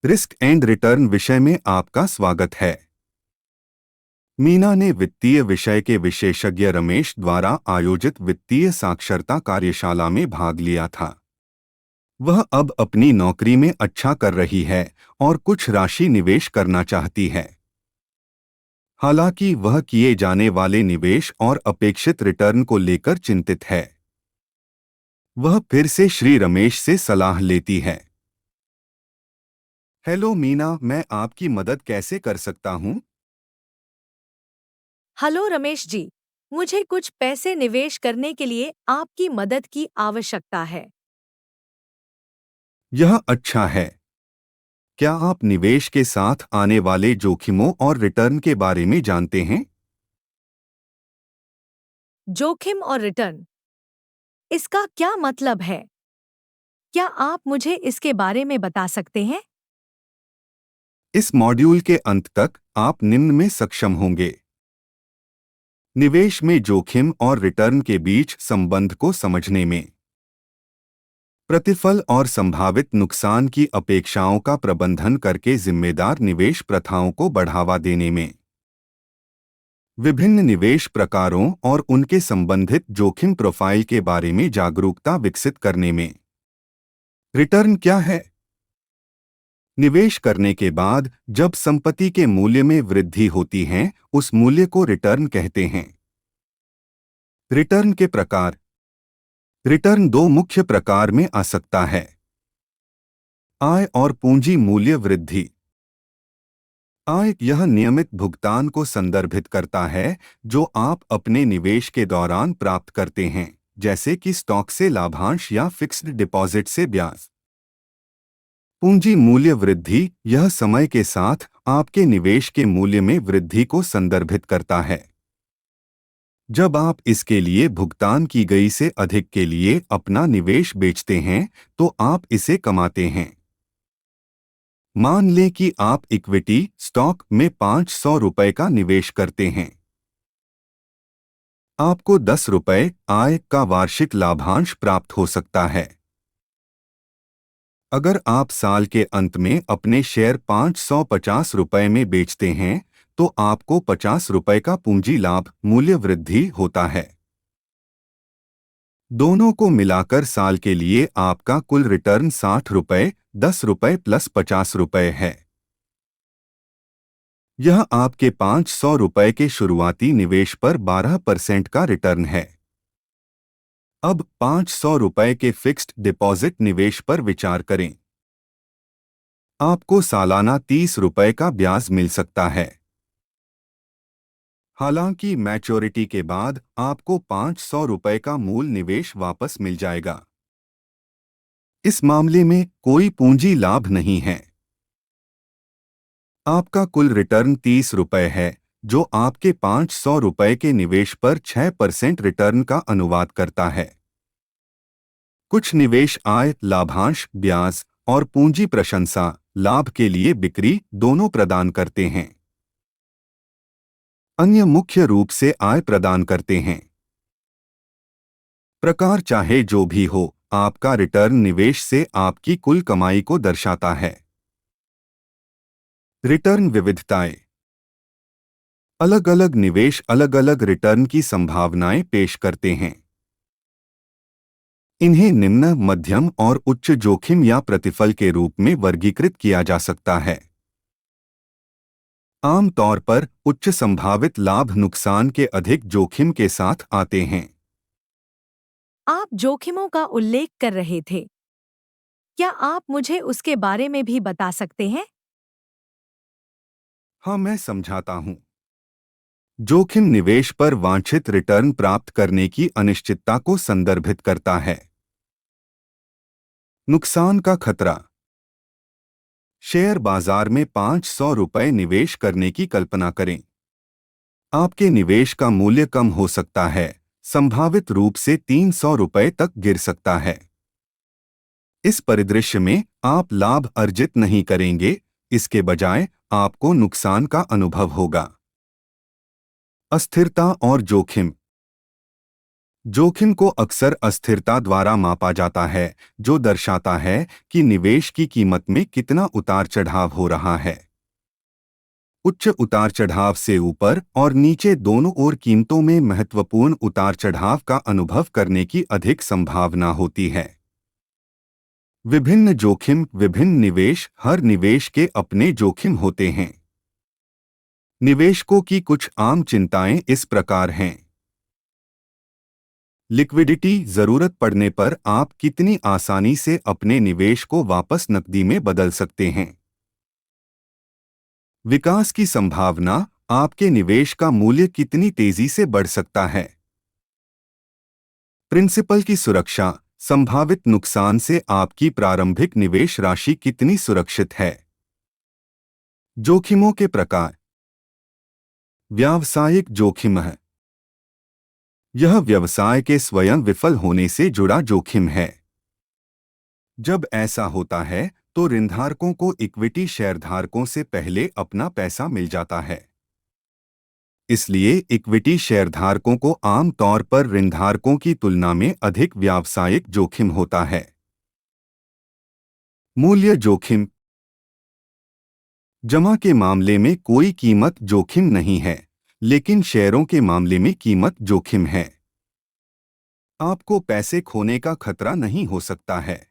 Risk and return विषय में आपका स्वागत है। मीना ने वित्तीय विषय के विशेषज्ञ रमेश द्वारा आयोजित वित्तीय साक्षरता कार्यशाला में भाग लिया था। वह अब अपनी नौकरी में अच्छा कर रही है और कुछ राशि निवेश करना चाहती है। हालांकि वह किए जाने वाले निवेश और अपेक्षित रिटर्न को लेकर चिंतित है। वह फिर से श्री रमेश से सलाह लेती है। हेलो मीना, मैं आपकी मदद कैसे कर सकता हूँ? हेलो रमेश जी, मुझे कुछ पैसे निवेश करने के लिए आपकी मदद की आवश्यकता है। यह अच्छा है। क्या आप निवेश के साथ आने वाले जोखिमों और रिटर्न के बारे में जानते हैं? जोखिम और रिटर्न, इसका क्या मतलब है? क्या आप मुझे इसके बारे में बता सकते हैं? इस मॉड्यूल के अंत तक आप निम्न में सक्षम होंगे। निवेश में जोखिम और रिटर्न के बीच संबंध को समझने में, प्रतिफल और संभावित नुकसान की अपेक्षाओं का प्रबंधन करके जिम्मेदार निवेश प्रथाओं को बढ़ावा देने में, विभिन्न निवेश प्रकारों और उनके संबंधित जोखिम प्रोफाइल के बारे में जागरूकता विकसित करने में। रिटर्न क्या है? निवेश करने के बाद जब संपत्ति के मूल्य में वृद्धि होती है, उस मूल्य को रिटर्न कहते हैं। रिटर्न के प्रकार। रिटर्न दो मुख्य प्रकार में आ सकता है: आय और पूंजी मूल्य वृद्धि। आय यह नियमित भुगतान को संदर्भित करता है जो आप अपने निवेश के दौरान प्राप्त करते हैं, जैसे कि स्टॉक से लाभांश या फिक्स्ड डिपॉजिट से ब्याज। पूंजी मूल्य वृद्धि यह समय के साथ आपके निवेश के मूल्य में वृद्धि को संदर्भित करता है। जब आप इसके लिए भुगतान की गई से अधिक के लिए अपना निवेश बेचते हैं, तो आप इसे कमाते हैं। मान लें कि आप इक्विटी स्टॉक में 500 रुपए का निवेश करते हैं। आपको 10 रुपए आय का वार्षिक लाभांश प्राप्त हो सकता है। अगर आप साल के अंत में अपने शेयर 550 रुपए में बेचते हैं, तो आपको 50 रुपए का पूंजी लाभ मूल्य वृद्धि होता है। दोनों को मिलाकर साल के लिए आपका कुल रिटर्न 60 रुपए, 10 रुपए प्लस 50 रुपए है। यह आपके 500 रुपए के शुरुआती निवेश पर 12% का रिटर्न है। अब 500 रुपए के फिक्स्ड डिपॉजिट निवेश पर विचार करें। आपको सालाना 30 रुपए का ब्याज मिल सकता है। हालांकि मैच्योरिटी के बाद आपको 500 रुपए का मूल निवेश वापस मिल जाएगा। इस मामले में कोई पूंजी लाभ नहीं है। आपका कुल रिटर्न 30 रुपए है, जो आपके 500 रुपए के निवेश पर 6% रिटर्न का अनुवाद करता है। कुछ निवेश आय, लाभांश, ब्याज और पूंजी प्रशंसा लाभ के लिए बिक्री दोनों प्रदान करते हैं। अन्य मुख्य रूप से आय प्रदान करते हैं। प्रकार चाहे जो भी हो, आपका रिटर्न निवेश से आपकी कुल कमाई को दर्शाता है। रिटर्न विविधताएं। अलग अलग निवेश अलग अलग रिटर्न की संभावनाएं पेश करते हैं। इन्हें निम्न, मध्यम और उच्च जोखिम या प्रतिफल के रूप में वर्गीकृत किया जा सकता है। आम तौर पर उच्च संभावित लाभ नुकसान के अधिक जोखिम के साथ आते हैं। आप जोखिमों का उल्लेख कर रहे थे। क्या आप मुझे उसके बारे में भी बता सकते हैं? हाँ, मैं समझाता हूँ। जोखिम निवेश पर वांछित रिटर्न प्राप्त करने की अनिश्चितता को संदर्भित करता है। नुकसान का खतरा। शेयर बाजार में 500 रुपए निवेश करने की कल्पना करें। आपके निवेश का मूल्य कम हो सकता है, संभावित रूप से 300 रुपए तक गिर सकता है। इस परिदृश्य में आप लाभ अर्जित नहीं करेंगे, इसके बजाय आपको नुकसान का अनुभव होगा। अस्थिरता और जोखिम। जोखिम को अक्सर अस्थिरता द्वारा मापा जाता है, जो दर्शाता है कि निवेश की कीमत में कितना उतार चढ़ाव हो रहा है। उच्च उतार चढ़ाव से ऊपर और नीचे दोनों ओर कीमतों में महत्वपूर्ण उतार चढ़ाव का अनुभव करने की अधिक संभावना होती है। विभिन्न जोखिम, विभिन्न निवेश, हर निवेश के अपने जोखिम होते हैं। निवेशकों की कुछ आम चिंताएं इस प्रकार हैं। लिक्विडिटी, जरूरत पड़ने पर आप कितनी आसानी से अपने निवेश को वापस नकदी में बदल सकते हैं। विकास की संभावना, आपके निवेश का मूल्य कितनी तेजी से बढ़ सकता है। प्रिंसिपल की सुरक्षा, संभावित नुकसान से आपकी प्रारंभिक निवेश राशि कितनी सुरक्षित है। जोखिमों के प्रकार। व्यावसायिक जोखिम है। यह व्यवसाय के स्वयं विफल होने से जुड़ा जोखिम है। जब ऐसा होता है तो ऋणधारकों को इक्विटी शेयरधारकों से पहले अपना पैसा मिल जाता है। इसलिए इक्विटी शेयरधारकों को आम तौर पर ऋणधारकों की तुलना में अधिक व्यावसायिक जोखिम होता है। मूल्य जोखिम। जमा के मामले में कोई कीमत जोखिम नहीं है, लेकिन शेयरों के मामले में कीमत जोखिम है। आपको पैसे खोने का खतरा नहीं हो सकता है,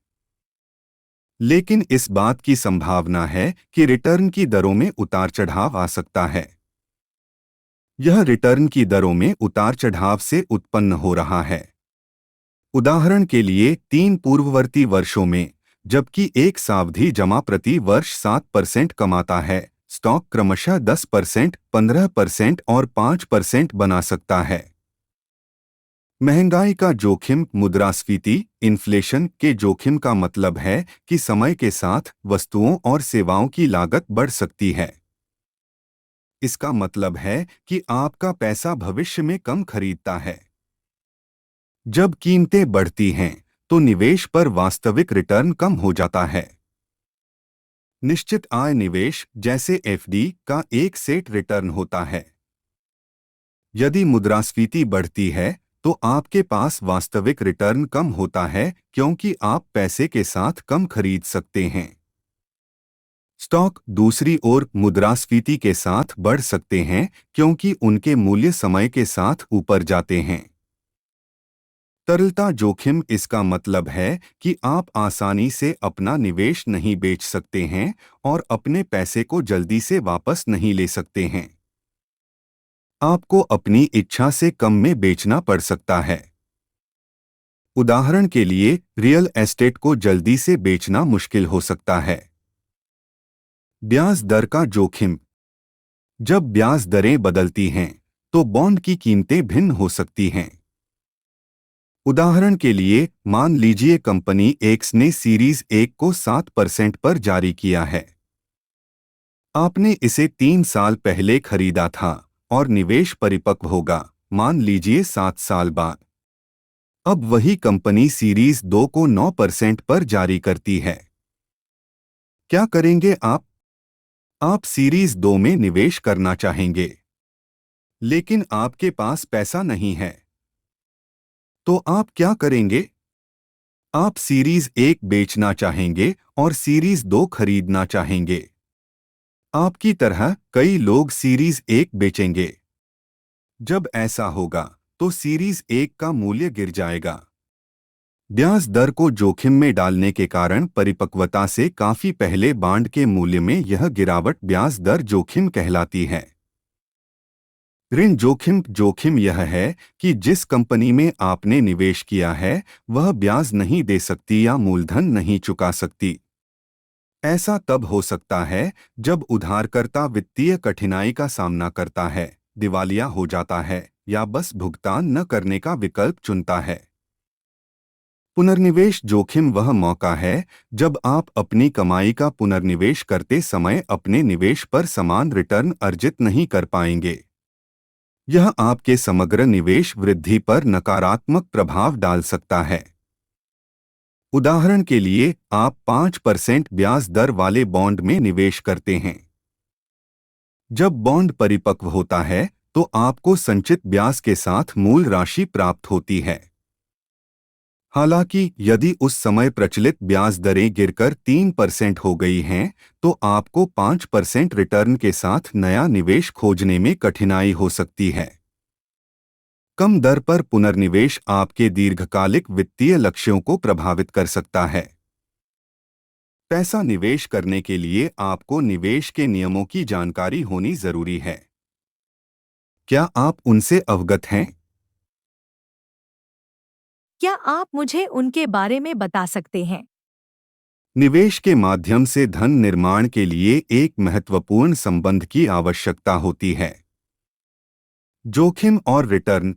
लेकिन इस बात की संभावना है कि रिटर्न की दरों में उतार चढ़ाव आ सकता है। यह रिटर्न की दरों में उतार चढ़ाव से उत्पन्न हो रहा है। उदाहरण के लिए 3 पूर्ववर्ती वर्षों में, जबकि एक सावधि जमा प्रति वर्ष 7% कमाता है, स्टॉक क्रमशः 10%, 15% और 5% बना सकता है। महंगाई का जोखिम। मुद्रास्फीति, इन्फ्लेशन के जोखिम का मतलब है कि समय के साथ वस्तुओं और सेवाओं की लागत बढ़ सकती है। इसका मतलब है कि आपका पैसा भविष्य में कम खरीदता है। जब कीमतें बढ़ती हैं तो निवेश पर वास्तविक रिटर्न कम हो जाता है। निश्चित आय निवेश जैसे एफडी का एक सेट रिटर्न होता है। यदि मुद्रास्फीति बढ़ती है तो आपके पास वास्तविक रिटर्न कम होता है, क्योंकि आप पैसे के साथ कम खरीद सकते हैं। स्टॉक दूसरी ओर मुद्रास्फीति के साथ बढ़ सकते हैं, क्योंकि उनके मूल्य समय के साथ ऊपर जाते हैं। तरलता जोखिम। इसका मतलब है कि आप आसानी से अपना निवेश नहीं बेच सकते हैं और अपने पैसे को जल्दी से वापस नहीं ले सकते हैं। आपको अपनी इच्छा से कम में बेचना पड़ सकता है। उदाहरण के लिए, रियल एस्टेट को जल्दी से बेचना मुश्किल हो सकता है। ब्याज दर का जोखिम। जब ब्याज दरें बदलती हैं तो बॉन्ड की कीमतें भिन्न हो सकती हैं। उदाहरण के लिए, मान लीजिए कंपनी एक्स ने सीरीज 1 को 7% पर जारी किया है। आपने इसे 3 साल पहले खरीदा था और निवेश परिपक्व होगा, मान लीजिए 7 साल बाद। अब वही कंपनी सीरीज 2 को 9% पर जारी करती है। क्या करेंगे आप? आप सीरीज 2 में निवेश करना चाहेंगे, लेकिन आपके पास पैसा नहीं है। तो आप क्या करेंगे? आप सीरीज 1 बेचना चाहेंगे और सीरीज 2 खरीदना चाहेंगे। आपकी तरह कई लोग सीरीज 1 बेचेंगे। जब ऐसा होगा तो सीरीज 1 का मूल्य गिर जाएगा। ब्याज दर को जोखिम में डालने के कारण परिपक्वता से काफी पहले बॉन्ड के मूल्य में यह गिरावट ब्याज दर जोखिम कहलाती है। ऋण जोखिम। जोखिम यह है कि जिस कंपनी में आपने निवेश किया है वह ब्याज नहीं दे सकती या मूलधन नहीं चुका सकती। ऐसा तब हो सकता है जब उधारकर्ता वित्तीय कठिनाई का सामना करता है, दिवालिया हो जाता है या बस भुगतान न करने का विकल्प चुनता है। पुनर्निवेश जोखिम वह मौका है जब आप अपनी कमाई का पुनर्निवेश करते समय अपने निवेश पर समान रिटर्न अर्जित नहीं कर पाएंगे। यह आपके समग्र निवेश वृद्धि पर नकारात्मक प्रभाव डाल सकता है। उदाहरण के लिए, आप 5% ब्याज दर वाले बॉन्ड में निवेश करते हैं। जब बॉन्ड परिपक्व होता है तो आपको संचित ब्याज के साथ मूल राशि प्राप्त होती है। हालांकि यदि उस समय प्रचलित ब्याज दरें गिरकर 3% हो गई हैं, तो आपको 5% रिटर्न के साथ नया निवेश खोजने में कठिनाई हो सकती है। कम दर पर पुनर्निवेश आपके दीर्घकालिक वित्तीय लक्ष्यों को प्रभावित कर सकता है। पैसा निवेश करने के लिए आपको निवेश के नियमों की जानकारी होनी जरूरी है। क्या आप उनसे अवगत हैं? क्या आप मुझे उनके बारे में बता सकते हैं? निवेश के माध्यम से धन निर्माण के लिए एक महत्वपूर्ण संबंध की आवश्यकता होती है। जोखिम और रिटर्न।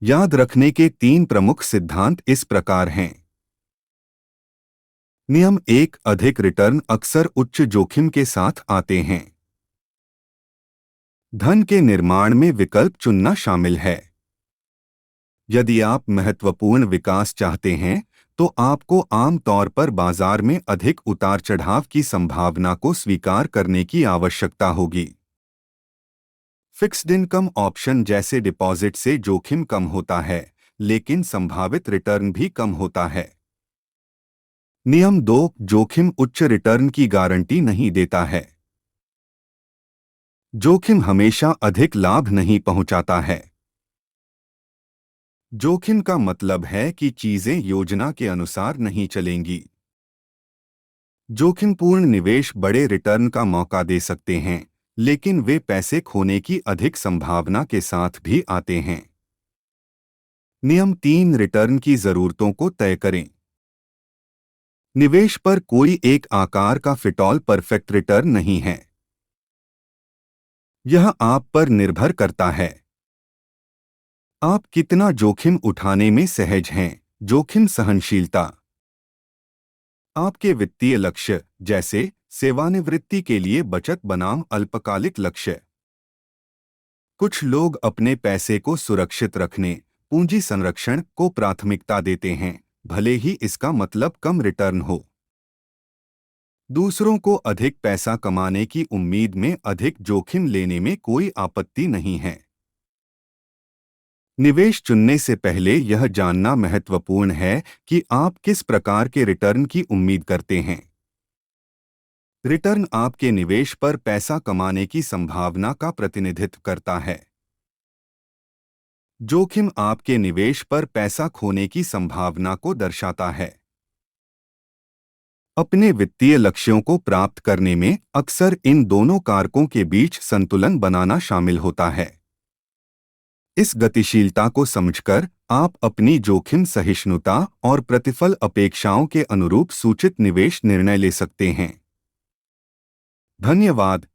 याद रखने के 3 प्रमुख सिद्धांत इस प्रकार हैं। नियम 1, अधिक रिटर्न अक्सर उच्च जोखिम के साथ आते हैं। धन के निर्माण में विकल्प चुनना शामिल है। यदि आप महत्वपूर्ण विकास चाहते हैं, तो आपको आम तौर पर बाजार में अधिक उतार चढ़ाव की संभावना को स्वीकार करने की आवश्यकता होगी। फिक्स्ड इनकम ऑप्शन जैसे डिपॉजिट से जोखिम कम होता है, लेकिन संभावित रिटर्न भी कम होता है। नियम 2, जोखिम उच्च रिटर्न की गारंटी नहीं देता है। जोखिम हमेशा अधिक लाभ नहीं पहुंचाता है। जोखिम का मतलब है कि चीजें योजना के अनुसार नहीं चलेंगी। जोखिमपूर्ण निवेश बड़े रिटर्न का मौका दे सकते हैं, लेकिन वे पैसे खोने की अधिक संभावना के साथ भी आते हैं। नियम 3, रिटर्न की जरूरतों को तय करें। निवेश पर कोई एक आकार का फिटॉल परफेक्ट रिटर्न नहीं है। यह आप पर निर्भर करता है। आप कितना जोखिम उठाने में सहज हैं। जोखिम सहनशीलता। आपके वित्तीय लक्ष्य, जैसे सेवानिवृत्ति के लिए बचत बनाम अल्पकालिक लक्ष्य। कुछ लोग अपने पैसे को सुरक्षित रखने, पूंजी संरक्षण को प्राथमिकता देते हैं, भले ही इसका मतलब कम रिटर्न हो। दूसरों को अधिक पैसा कमाने की उम्मीद में अधिक जोखिम लेने में कोई आपत्ति नहीं है। निवेश चुनने से पहले यह जानना महत्वपूर्ण है कि आप किस प्रकार के रिटर्न की उम्मीद करते हैं। रिटर्न आपके निवेश पर पैसा कमाने की संभावना का प्रतिनिधित्व करता है। जोखिम आपके निवेश पर पैसा खोने की संभावना को दर्शाता है। अपने वित्तीय लक्ष्यों को प्राप्त करने में अक्सर इन दोनों कारकों के बीच संतुलन बनाना शामिल होता है। इस गतिशीलता को समझकर आप अपनी जोखिम सहिष्णुता और प्रतिफल अपेक्षाओं के अनुरूप सूचित निवेश निर्णय ले सकते हैं। धन्यवाद।